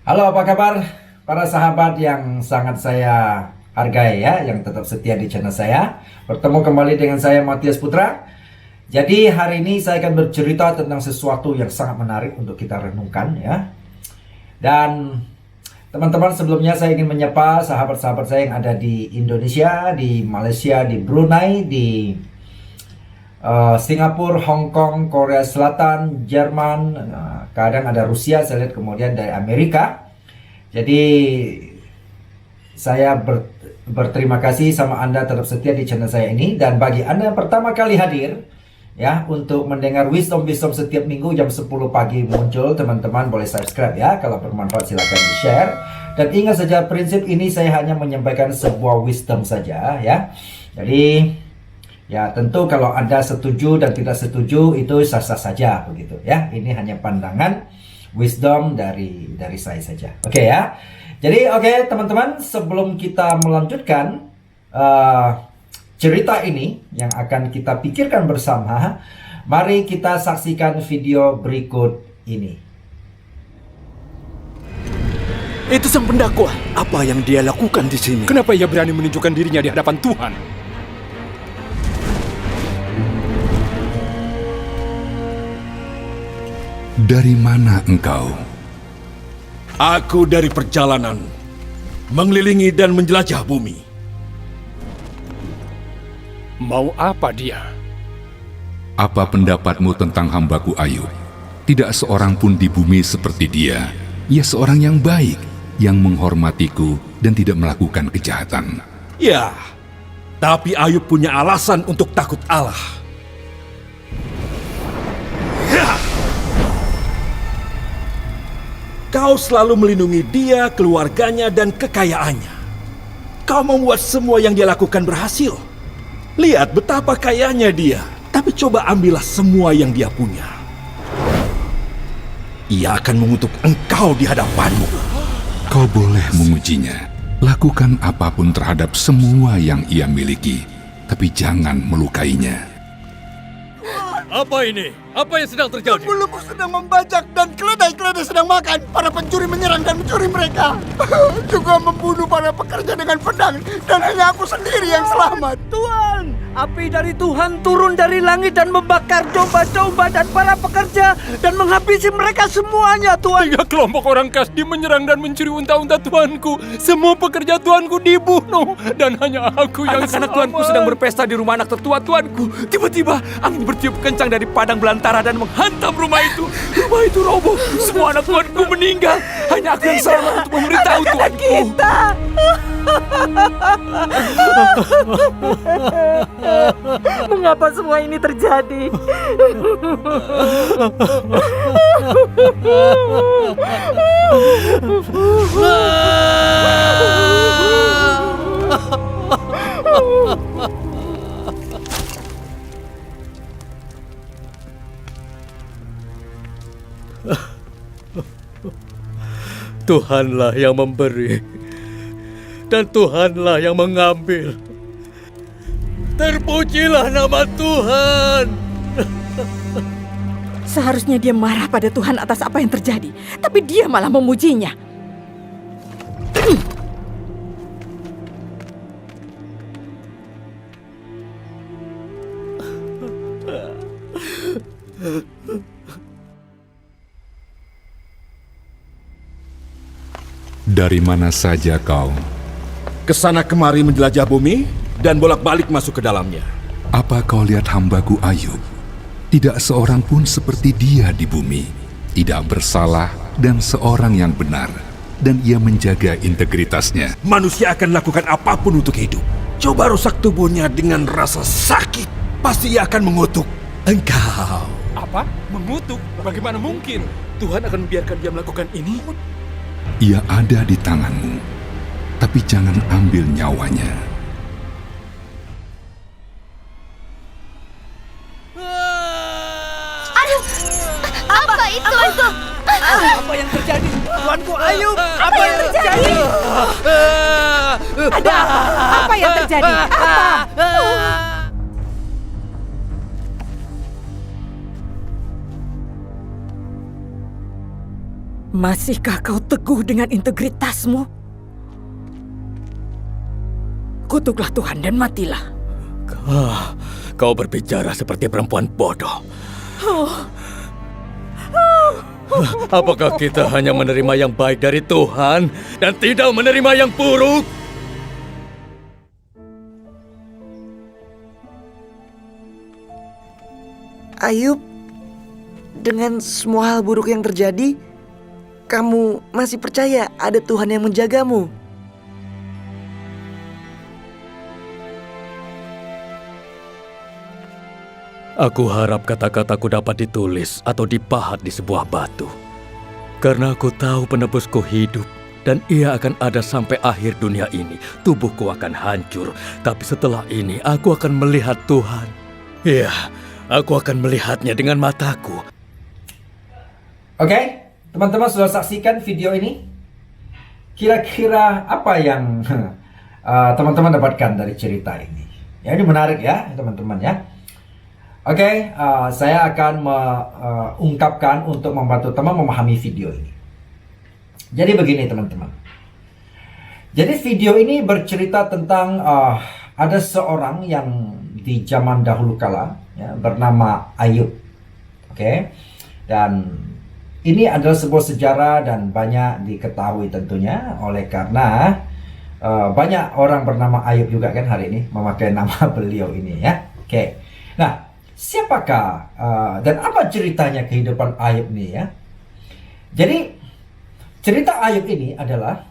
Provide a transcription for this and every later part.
Halo, apa kabar para sahabat yang sangat saya hargai ya, yang tetap setia di channel saya. Bertemu kembali dengan saya Matias Putra. Jadi hari ini saya akan bercerita tentang sesuatu yang sangat menarik untuk kita renungkan ya. Dan teman-teman, sebelumnya saya ingin menyapa sahabat-sahabat saya yang ada di Indonesia, di Malaysia, di Brunei, di Singapura, Hong Kong, Korea Selatan, Jerman, kadang ada Rusia, saya lihat, kemudian dari Amerika. Jadi saya berterima kasih sama Anda tetap setia di channel saya ini. Dan bagi Anda yang pertama kali hadir ya untuk mendengar wisdom setiap minggu jam 10 pagi muncul, teman-teman boleh subscribe ya. Kalau bermanfaat silakan di share. Dan ingat saja, prinsip ini saya hanya menyampaikan sebuah wisdom saja ya. Jadi ya tentu kalau Anda setuju dan tidak setuju itu sah-sah saja begitu ya. Ini hanya pandangan wisdom dari saya saja. Oke ya. Jadi oke, teman-teman, sebelum kita melanjutkan cerita ini yang akan kita pikirkan bersama, mari kita saksikan video berikut ini. Itu sang pendakwa. Apa yang dia lakukan di sini? Kenapa ia berani menunjukkan dirinya di hadapan Tuhan? Dari mana engkau? Aku dari perjalanan mengelilingi dan menjelajah bumi. Mau apa dia? Apa pendapatmu tentang hambaku Ayub? Tidak seorang pun di bumi seperti dia. Ia seorang yang baik, yang menghormatiku dan tidak melakukan kejahatan. Ya, tapi Ayub punya alasan untuk takut Allah. Kau selalu melindungi dia, keluarganya, dan kekayaannya. Kau membuat semua yang dia lakukan berhasil. Lihat betapa kayanya dia, tapi coba ambillah semua yang dia punya. Ia akan mengutuk engkau di hadapanmu. Kau boleh mengujinya. Lakukan apapun terhadap semua yang ia miliki, tapi jangan melukainya. Apa ini? Apa yang sedang terjadi? Pembulumu sedang membajak dan keledai-keledai sedang makan. Para pencuri menyerang dan mencuri mereka. Juga membunuh para pekerja dengan pedang. Dan hanya aku sendiri yang selamat. Tuhan, api dari Tuhan turun dari langit dan membakar domba-domba dan para pekerja dan menghabisi mereka semuanya, Tuhan. 3 kelompok orang Kasdi menyerang dan mencuri unta-unta Tuanku. Semua pekerja Tuanku dibunuh dan hanya aku yang Anak-anak selamat. Tuanku sedang berpesta di rumah anak tertua Tuanku. Tiba-tiba angin bertiup kencang dari padang belantara dan menghantam rumah itu. Rumah itu roboh. Semua anak Tuanku meninggal. Hanya aku yang selamat untuk memberitahu Tuanku. Mengapa semua ini terjadi? Tuhanlah yang memberi, dan Tuhanlah yang mengambil. Terpujilah nama Tuhan. Seharusnya dia marah pada Tuhan atas apa yang terjadi, tapi dia malah memujinya. Dari mana saja kau? Kesana kemari menjelajah bumi dan bolak-balik masuk ke dalamnya. Apa kau lihat hambaku Ayub? Tidak seorang pun seperti dia di bumi. Tidak bersalah dan seorang yang benar. Dan ia menjaga integritasnya. Manusia akan lakukan apapun untuk hidup. Coba rusak tubuhnya dengan rasa sakit. Pasti ia akan mengutuk engkau. Apa? Mengutuk? Bagaimana mungkin? Tuhan akan membiarkan dia melakukan ini? Ia ada di tanganmu, tapi jangan ambil nyawanya. Aduh, apa itu? Apa yang terjadi? Tuanku Ayub, apa yang terjadi? Ada apa? Apa yang terjadi? Apa? Masihkah kau teguh dengan integritasmu? Kutuklah Tuhan dan matilah. Kau berbicara seperti perempuan bodoh. Apakah kita hanya menerima yang baik dari Tuhan dan tidak menerima yang buruk? Ayub, dengan semua hal buruk yang terjadi, kamu masih percaya ada Tuhan yang menjagamu? Aku harap kata-kataku dapat ditulis atau dipahat di sebuah batu. Karena aku tahu penebusku hidup dan ia akan ada sampai akhir dunia ini. Tubuhku akan hancur, tapi setelah ini aku akan melihat Tuhan. Iya, aku akan melihatnya dengan mataku. Oke, teman-teman sudah saksikan video ini? Kira-kira apa yang teman-teman dapatkan dari cerita ini? Ya, ini menarik ya, teman-teman ya. Oke, saya akan mengungkapkan untuk membantu teman memahami video ini. Jadi begini teman-teman. Jadi video ini bercerita tentang ada seorang yang di zaman dahulu kala ya, bernama Ayub. Oke, dan ini adalah sebuah sejarah dan banyak diketahui tentunya oleh karena banyak orang bernama Ayub juga kan hari ini memakai nama beliau ini ya. Oke, nah siapakah dan apa ceritanya kehidupan Ayub ini ya? Jadi cerita Ayub ini adalah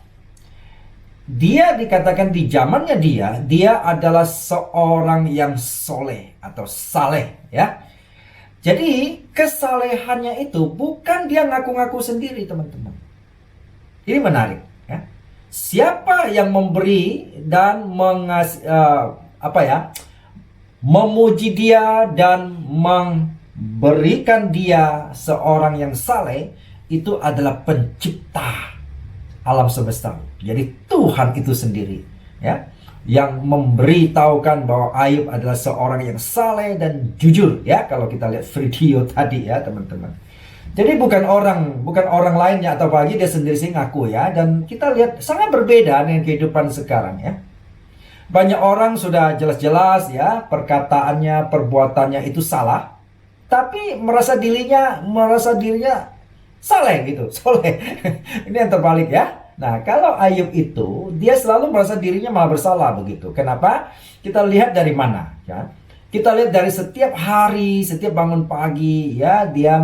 dia dikatakan di zamannya dia adalah seorang yang soleh atau saleh ya. Jadi kesalehannya itu bukan dia ngaku-ngaku sendiri teman-teman. Ini menarik ya. Siapa yang memberi dan memuji dia dan memberikan dia seorang yang saleh itu adalah pencipta alam semesta. Jadi Tuhan itu sendiri ya yang memberitahukan bahwa Ayub adalah seorang yang saleh dan jujur ya kalau kita lihat video tadi ya teman-teman. Jadi bukan orang lainnya atau bagi dia sendiri sih ngaku ya, dan kita lihat sangat berbeda dengan kehidupan sekarang ya. Banyak orang sudah jelas-jelas ya perkataannya, perbuatannya itu salah, tapi merasa dirinya saleh gitu, soleh. Ini yang terbalik ya. Nah, kalau Ayub itu dia selalu merasa dirinya malah bersalah begitu. Kenapa? Kita lihat dari mana ya. Kita lihat dari setiap hari, setiap bangun pagi ya dia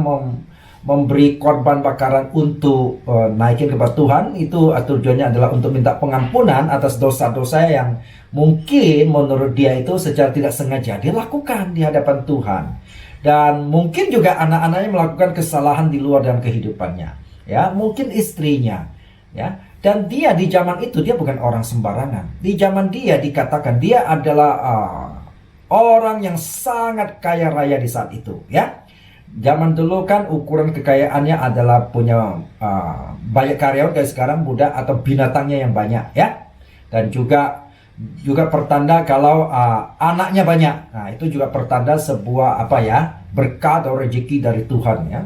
memberi korban bakaran untuk naikin kepada Tuhan. Itu tujuannya adalah untuk minta pengampunan atas dosa-dosa yang mungkin menurut dia itu secara tidak sengaja dia lakukan di hadapan Tuhan. Dan mungkin juga anak-anaknya melakukan kesalahan di luar dalam kehidupannya. Ya, mungkin istrinya. Ya, dan dia di zaman itu dia bukan orang sembarangan. Di zaman dia dikatakan dia adalah orang yang sangat kaya raya di saat itu. Ya, zaman dulu kan ukuran kekayaannya adalah punya banyak karyawan, kayak sekarang budak atau binatangnya yang banyak. Ya, dan juga pertanda kalau anaknya banyak. Nah, itu juga pertanda sebuah berkat atau rezeki dari Tuhan ya.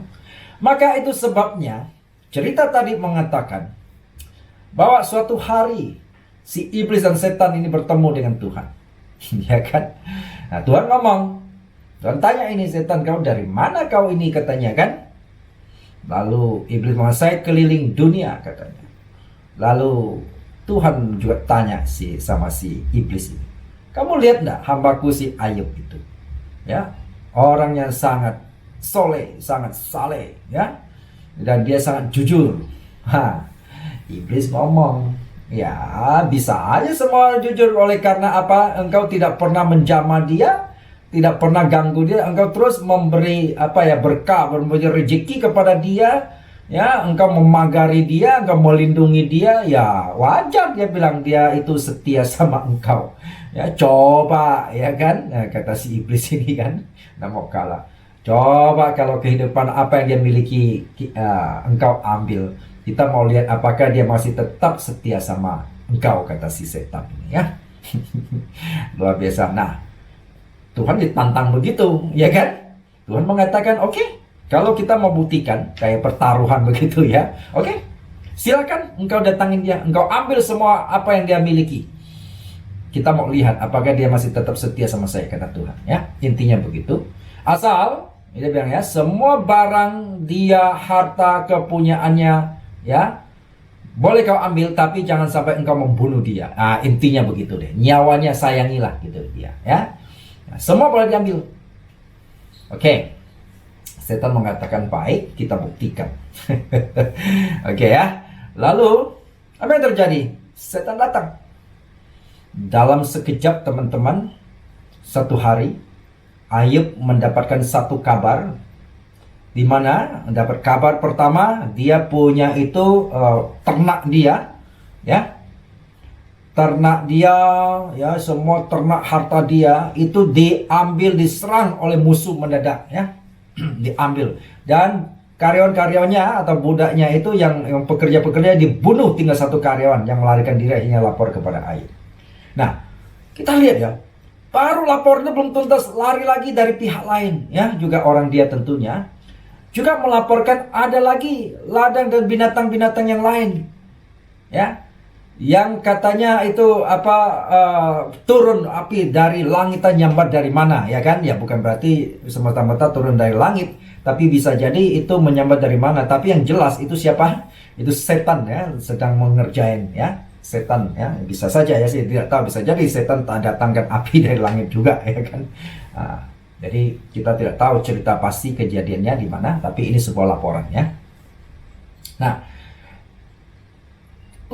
Maka itu sebabnya cerita tadi mengatakan bahwa suatu hari si iblis dan setan ini bertemu dengan Tuhan. Ya kan? Nah, Tuhan ngomong. Tuhan tanya ini setan, kau dari mana kau ini katanya kan? Lalu iblis mengatakan, saya keliling dunia katanya. Lalu Tuhan juga tanya sama si iblis ini. Kamu lihat enggak hambaku si Ayub itu? Ya, orang yang sangat soleh, sangat saleh, ya. Dan dia sangat jujur. Iblis ngomong, ya bisa aja semua jujur, oleh karena apa? Engkau tidak pernah menjamah dia, tidak pernah ganggu dia, engkau terus memberi berkah, memberi rezeki kepada dia. Ya, engkau memagari dia, engkau melindungi dia, ya wajar dia bilang dia itu setia sama engkau. Ya, coba ya kan, nah, kata si iblis ini kan, nggak mau kalah. Coba kalau kehidupan apa yang dia miliki engkau ambil, kita mau lihat apakah dia masih tetap setia sama engkau, kata si setan ini ya. Luar biasa. Nah, Tuhan ditantang begitu, ya kan? Tuhan mengatakan, oke, Kalau kita mau buktikan kayak pertaruhan begitu ya, oke, silakan engkau datangin dia, engkau ambil semua apa yang dia miliki. Kita mau lihat apakah dia masih tetap setia sama saya, kata Tuhan ya. Intinya begitu. Asal dia bilang ya, semua barang dia, harta kepunyaannya ya, boleh kau ambil, tapi jangan sampai engkau membunuh dia. Nah, intinya begitu deh. Nyawanya sayangilah gitu dia ya. Nah, semua boleh diambil. Oke. Setan mengatakan baik, kita buktikan. Oke ya. Lalu apa yang terjadi? Setan datang. Dalam sekejap teman-teman, satu hari Ayub mendapatkan satu kabar, di mana mendapat kabar pertama, dia punya itu ternak dia, ya, ternak dia, ya, semua ternak harta dia itu diambil, diserang oleh musuh mendadak, ya, diambil, dan karyawan-karyawannya atau budaknya itu yang pekerja-pekerja dibunuh, tinggal satu karyawan yang melarikan diri hingga lapor kepada Ayub. Nah, kita lihat ya. Baru lapornya belum tuntas, lari lagi dari pihak lain, ya, juga orang dia tentunya juga melaporkan ada lagi ladang dan binatang-binatang yang lain, ya, yang katanya itu turun api dari langit, nyambat dari mana, ya kan, ya, bukan berarti semata-mata turun dari langit, tapi bisa jadi itu menyambat dari mana. Tapi yang jelas itu siapa? Itu setan ya, sedang mengerjain ya. Setan ya, bisa saja ya, saya tidak tahu, bisa jadi setan datangkan api dari langit juga ya kan. Jadi kita tidak tahu cerita pasti kejadiannya di mana, tapi ini sebuah laporan ya. Nah,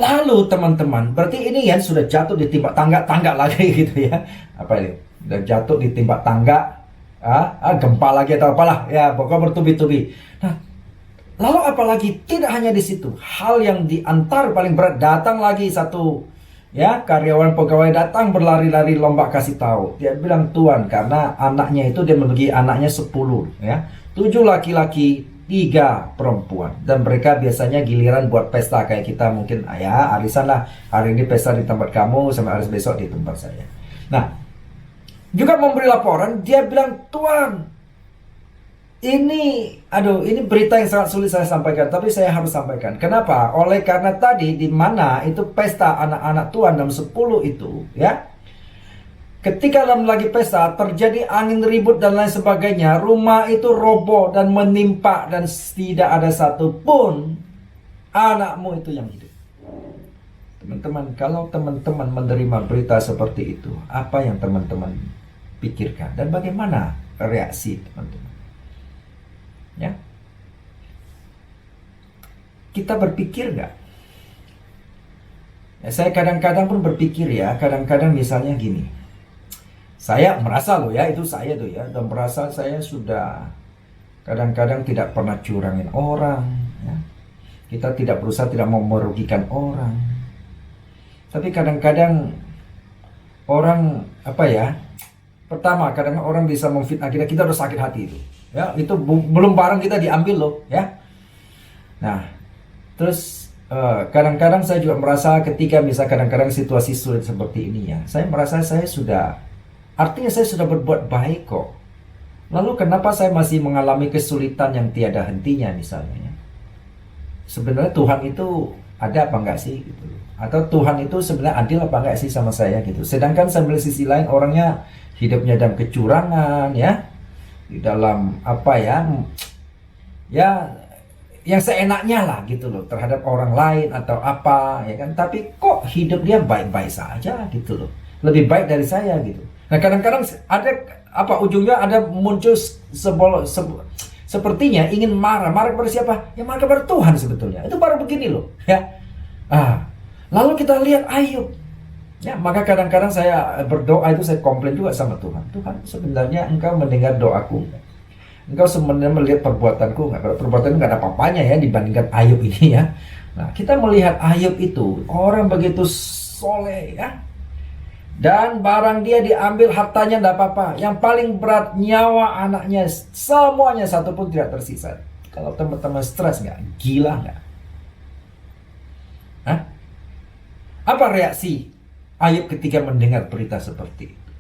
lalu teman-teman, berarti ini ya sudah jatuh ditimpa tangga lagi gitu ya. Apa ini? Sudah jatuh ditimpa tangga, gempa lagi atau apalah ya, pokoknya bertubi-tubi. Nah, lalu apalagi tidak hanya di situ, hal yang diantar paling berat, datang lagi satu ya karyawan pegawai datang berlari-lari lomba kasih tahu. Dia bilang, Tuan, karena anaknya itu dia memiliki anaknya 10 ya, 7 laki-laki 3 perempuan, dan mereka biasanya giliran buat pesta kayak kita mungkin ya arisan lah, hari ini pesta di tempat kamu sampai hari besok di tempat saya. Nah, juga memberi laporan, dia bilang, Tuan, ini berita yang sangat sulit saya sampaikan, tapi saya harus sampaikan. Kenapa? Oleh karena tadi di mana itu pesta anak-anak Tuhan dalam 10 itu, ya. Ketika dalam lagi pesta terjadi angin ribut dan lain sebagainya, rumah itu roboh dan menimpa dan tidak ada satupun anakmu itu yang hidup. Teman-teman, kalau teman-teman menerima berita seperti itu, apa yang teman-teman pikirkan dan bagaimana reaksi teman-teman? Ya, kita berpikir nggak? Ya, saya kadang-kadang pun berpikir ya, kadang-kadang misalnya gini, saya merasa loh ya, itu saya tuh ya, dan merasa saya sudah kadang-kadang tidak pernah curangin orang, ya. Kita tidak berusaha, tidak mau merugikan orang, tapi kadang-kadang orang pertama kadang orang bisa memfitnah kita udah sakit hati itu. Ya, itu belum barang kita diambil loh, ya. Nah, terus kadang-kadang saya juga merasa ketika kadang-kadang situasi sulit seperti ini ya, saya merasa saya sudah berbuat baik kok. Lalu kenapa saya masih mengalami kesulitan yang tiada hentinya misalnya? Ya? Sebenarnya Tuhan itu ada apa enggak sih gitu? Atau Tuhan itu sebenarnya adil apa enggak sih sama saya gitu? Sedangkan sambil sisi lain orangnya hidupnya dalam kecurangan ya. Di dalam yang seenaknya lah gitu loh terhadap orang lain atau apa ya kan, tapi kok hidup dia baik-baik saja gitu loh, lebih baik dari saya gitu. Nah, kadang-kadang ada ujungnya ada muncul sepertinya ingin marah kepada siapa? Ya marah kepada Tuhan sebetulnya. Itu baru begini loh ya. Lalu kita lihat Ayub. Ya, maka kadang-kadang saya berdoa itu saya komplain juga sama Tuhan. Tuhan, sebenarnya Engkau mendengar doaku. Engkau sebenarnya melihat perbuatanku nggak? Kalau perbuatan nggak ada apa-apanya ya dibandingkan Ayub ini ya. Nah, kita melihat Ayub itu orang begitu soleh ya. Dan barang dia diambil, hartanya nggak apa-apa. Yang paling berat nyawa anaknya, semuanya satu pun tidak tersisa. Kalau teman-teman stres nggak? Gila nggak? Hah? Apa reaksi Ayub ketika mendengar berita seperti itu?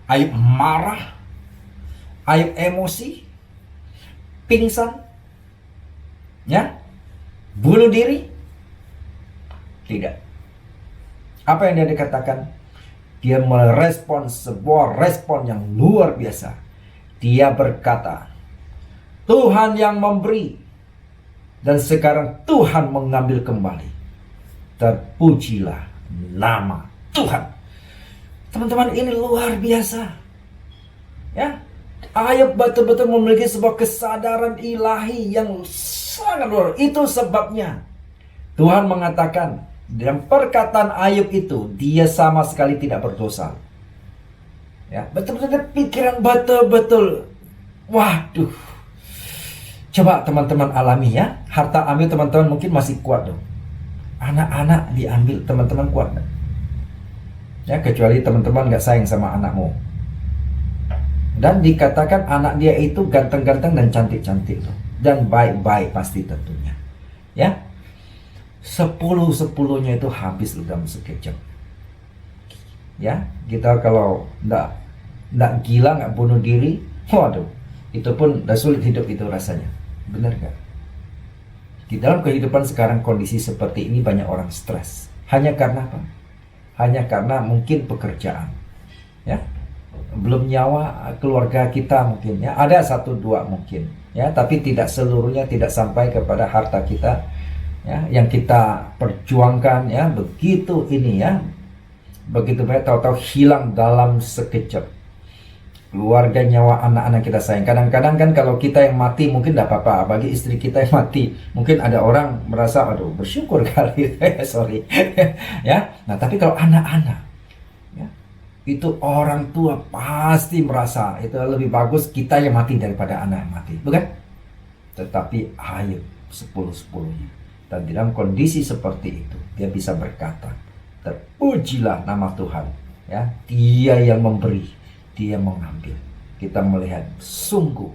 Ayub marah, Ayub emosi, Pingsan? Ya? Bunuh diri? Tidak. Apa yang dia dikatakan? Dia merespon sebuah respon yang luar biasa. Dia berkata, Tuhan yang memberi, dan sekarang Tuhan mengambil kembali. Terpujilah nama Tuhan. Teman-teman, ini luar biasa. Ya, Ayub betul-betul memiliki sebuah kesadaran ilahi yang sangat luar. Itu sebabnya Tuhan mengatakan dalam perkataan Ayub itu, dia sama sekali tidak berdosa. Ya, betul-betul pikiran betul-betul. Waduh. Coba teman-teman alami ya. Harta ambil teman-teman mungkin masih kuat dong. Anak-anak diambil teman-teman kuat gak? Ya, kecuali teman-teman gak sayang sama anakmu. Dan dikatakan anak dia itu ganteng-ganteng dan cantik-cantik loh. Dan baik-baik pasti tentunya. Ya, 10-10-nya itu habis loh dalam sekejap. Ya, kita kalau nggak gila, nggak bunuh diri, waduh, itu pun udah sulit hidup itu rasanya. Benar nggak? Di dalam kehidupan sekarang kondisi seperti ini banyak orang stres. Hanya karena apa? Hanya karena mungkin pekerjaan. Ya, belum nyawa keluarga kita mungkin ya. Ada 1-2 mungkin. Ya, tapi tidak seluruhnya, tidak sampai kepada harta kita. Ya, yang kita perjuangkan ya, begitu ini ya. Begitu banyak tahu-tahu hilang dalam sekejap. Keluarga, nyawa, anak-anak kita sayang. Kadang-kadang kan kalau kita yang mati mungkin tidak apa-apa. Bagi istri kita yang mati, mungkin ada orang merasa, aduh bersyukur kali. Sorry. Ya. Nah, tapi kalau anak-anak, ya, itu orang tua pasti merasa itu lebih bagus kita yang mati daripada anak yang mati, bukan? Tetapi Ayub 10-10-nya. Dan dalam kondisi seperti itu, dia bisa berkata, terpujilah nama Tuhan. Ya, Dia yang memberi, Dia mengambil. Kita melihat sungguh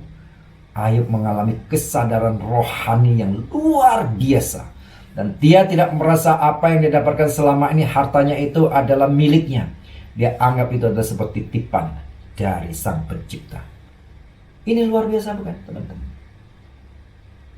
Ayub mengalami kesadaran rohani yang luar biasa. Dan dia tidak merasa apa yang dia dapatkan selama ini hartanya itu adalah miliknya. Dia anggap itu adalah seperti titipan dari Sang Pencipta. Ini luar biasa bukan teman-teman?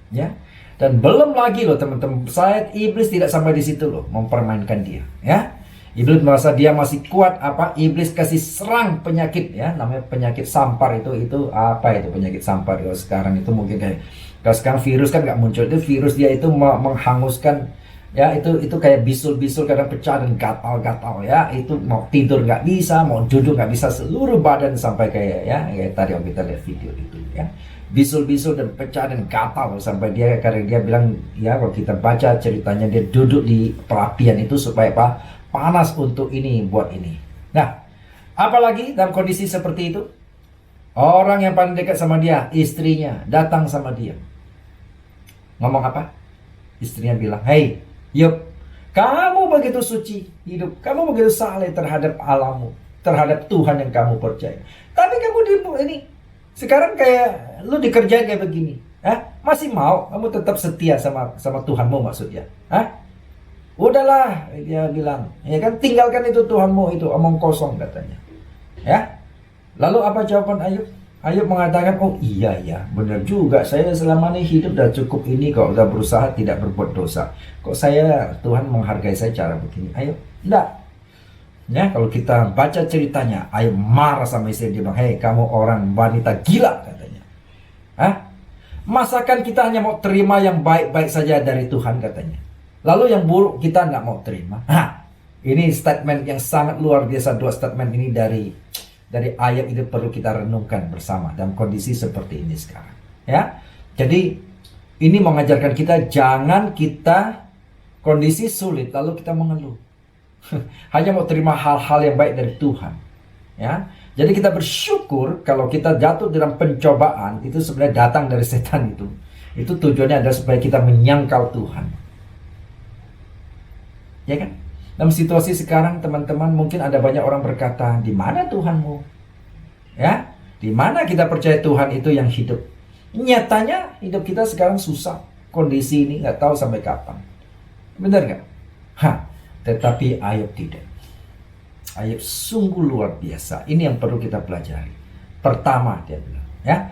Ya. Dan belum lagi loh teman-teman, saya iblis tidak sampai di situ loh mempermainkan dia, ya. Iblis merasa dia masih kuat, apa? Iblis kasih serang penyakit ya, namanya penyakit sampar itu apa itu penyakit sampar? Kalau sekarang itu mungkin kayak kalau sekarang virus kan nggak muncul, itu virus dia itu menghanguskan ya, itu kayak bisul-bisul kadang pecah dan gatal-gatal ya, itu mau tidur nggak bisa, mau duduk nggak bisa, seluruh badan sampai kayak ya, kayak tadi yang kita lihat video itu ya. Bisul-bisul dan pecah dan gatal sampai karena dia bilang ya, kalau kita baca ceritanya dia duduk di perapian itu supaya apa? Panas untuk ini buat ini. Nah, apalagi dalam kondisi seperti itu, orang yang paling dekat sama dia, istrinya, datang sama dia. Ngomong apa? Istrinya bilang, "Hei, Yub, kamu begitu suci hidup, kamu begitu saleh terhadap alammu, terhadap Tuhan yang kamu percaya. Tapi kamu ini sekarang kayak lu dikerjain kayak begini, masih mau kamu tetap setia sama Tuhanmu maksudnya, Udahlah," dia bilang, ya kan, tinggalkan itu Tuhanmu, itu omong kosong katanya. Ya. Lalu apa jawaban Ayub? Ayub mengatakan, oh iya benar juga, saya selama ini hidup udah cukup ini kok, udah berusaha tidak berbuat dosa. Kok Tuhan menghargai saya cara begini? Ayub, enggak. Ya, kalau kita baca ceritanya, Ayub marah sama istri, dia bilang, "Hei, kamu orang wanita gila," katanya. Masakan kita hanya mau terima yang baik-baik saja dari Tuhan katanya. Lalu yang buruk kita nggak mau terima. Ini statement yang sangat luar biasa. 2 statement ini dari Ayub itu perlu kita renungkan bersama dalam kondisi seperti ini sekarang. Ya, jadi ini mengajarkan kita jangan kita kondisi sulit lalu kita mengeluh. Hanya mau terima hal-hal yang baik dari Tuhan. Ya, jadi kita bersyukur kalau kita jatuh dalam pencobaan itu sebenarnya datang dari setan itu. Itu tujuannya adalah supaya kita menyangkal Tuhan. Ya kan? Dalam situasi sekarang teman-teman mungkin ada banyak orang berkata, di mana Tuhanmu? Ya, di mana kita percaya Tuhan itu yang hidup? Nyatanya hidup kita sekarang susah. Kondisi ini nggak tahu sampai kapan. Benar nggak? Tetapi Ayub tidak. Ayub sungguh luar biasa. Ini yang perlu kita pelajari. Pertama dia bilang, ya,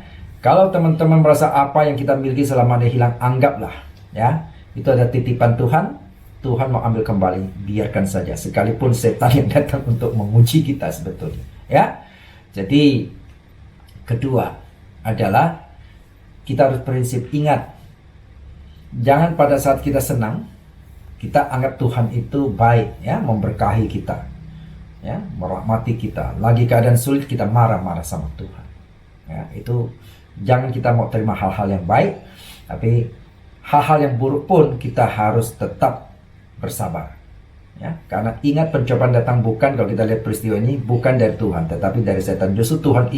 Kalau teman-teman merasa apa yang kita miliki selama ini hilang, anggaplah ya, itu ada titipan Tuhan. Tuhan mau ambil kembali, biarkan saja. Sekalipun setan yang datang untuk menguji kita sebetulnya, ya. Jadi kedua adalah kita harus prinsip, ingat, jangan pada saat kita senang kita anggap Tuhan itu baik, ya, memberkahi kita, ya, merahmati kita. Lagi keadaan sulit kita marah-marah sama Tuhan, ya. Itu jangan kita mau terima hal-hal yang baik, tapi hal-hal yang buruk pun kita harus tetap bersabar, ya. Karena ingat, pencobaan datang bukan, kalau kita lihat peristiwa ini, bukan dari Tuhan tetapi dari setan. Justru Tuhan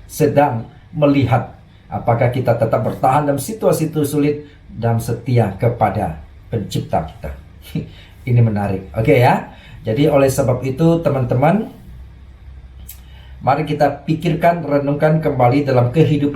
sedang melihat apakah kita tetap bertahan dalam situasi itu sulit dan setia kepada pencipta kita. Ini menarik, oke ya. Jadi oleh sebab itu teman-teman, mari kita pikirkan, renungkan kembali dalam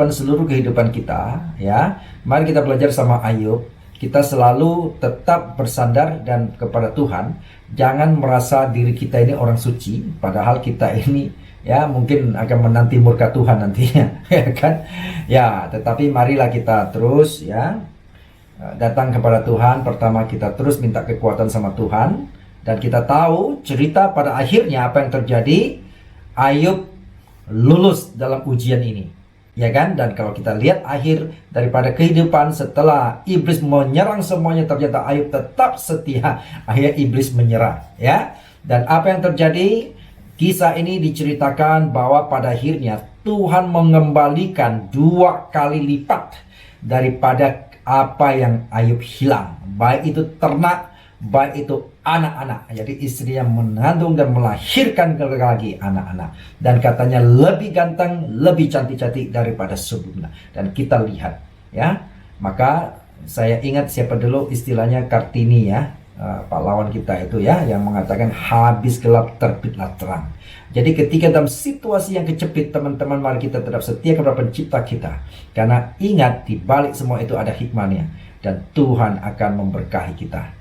seluruh kehidupan kita, ya. Mari kita belajar sama Ayub. Kita selalu tetap bersandar dan kepada Tuhan. Jangan merasa diri kita ini orang suci, padahal kita ini, ya, mungkin akan menanti murka Tuhan nantinya, ya kan? Ya, tetapi marilah kita terus, ya, datang kepada Tuhan. Pertama, kita terus minta kekuatan sama Tuhan, dan kita tahu cerita pada akhirnya apa yang terjadi. Ayub lulus dalam ujian ini, ya kan? Dan kalau kita lihat akhir daripada kehidupan setelah iblis menyerang semuanya, ternyata Ayub tetap setia. Akhirnya iblis menyerah, ya. Dan apa yang terjadi? Kisah ini diceritakan bahwa pada akhirnya Tuhan mengembalikan 2 kali lipat daripada apa yang Ayub hilang. Baik itu ternak, baik itu anak-anak. Jadi istrinya mengandung dan melahirkan lagi anak-anak. Dan katanya lebih ganteng, lebih cantik-cantik daripada sebelumnya. Dan kita lihat, ya. Maka saya ingat siapa dulu istilahnya Kartini, ya, pahlawan kita itu, ya, yang mengatakan habis gelap terbitlah terang. Jadi ketika dalam situasi yang kecepit, teman-teman, mari kita tetap setia kepada pencipta kita. Karena ingat, di balik semua itu ada hikmahnya. Dan Tuhan akan memberkahi kita.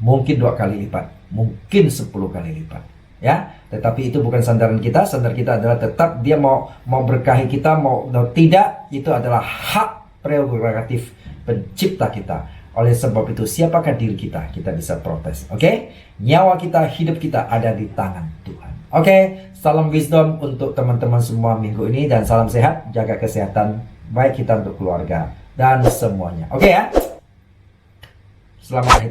Mungkin 2 kali lipat, mungkin 10 kali lipat, ya. Tetapi itu bukan sandaran kita. Sandar kita adalah tetap dia mau berkahi kita, mau tidak, itu adalah hak prerogatif pencipta kita. Oleh sebab itu, siapakah diri kita? Kita bisa protes, oke? Nyawa kita, hidup kita ada di tangan Tuhan. Oke, salam wisdom untuk teman-teman semua minggu ini, dan salam sehat, jaga kesehatan baik kita untuk keluarga dan semuanya. Oke ya? Selamat